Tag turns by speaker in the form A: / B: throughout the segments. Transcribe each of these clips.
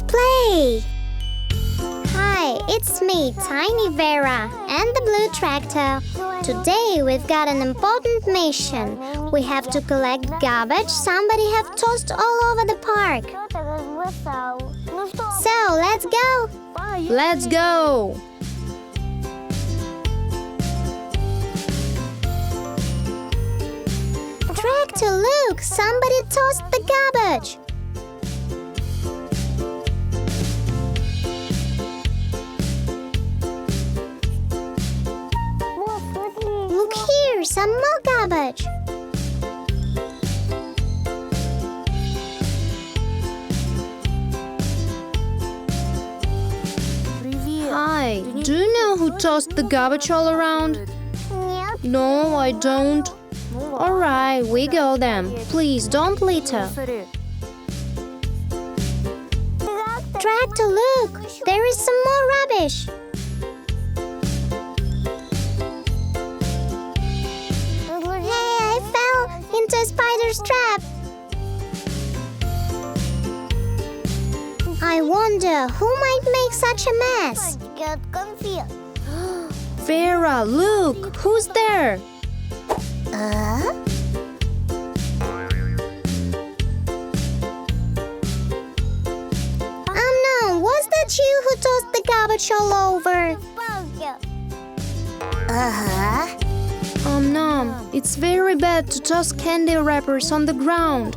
A: play! Hi, it's me, Tiny Vera, and the blue tractor. Today we've got an important mission. We have to collect garbage somebody have tossed all over the park. So, let's go!
B: Let's go!
A: Tractor, look! Somebody tossed the garbage! Look here, some more garbage!
B: Hi, do you know who tossed the garbage all around? No, I don't. Alright, we go then. Please don't litter.
A: Tractor, look! There is some more rubbish! Hey, I fell into a spider's trap! I wonder who might make such a mess?
B: Vera, look! Who's there?
A: No, was that you who tossed the garbage all over?
B: No, it's very bad to toss candy wrappers on the ground.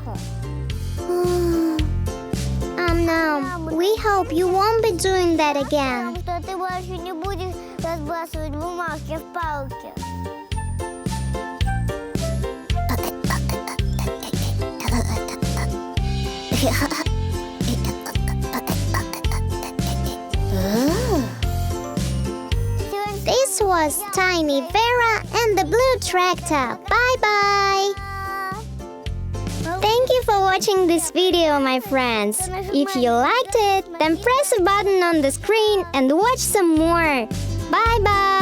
A: No, we hope you won't be doing that again. This was Tiny Vera and the Blue Tractor. Bye-bye! Thank you for watching this video, my friends. If you liked it, then press a button on the screen and watch some more. Bye-bye!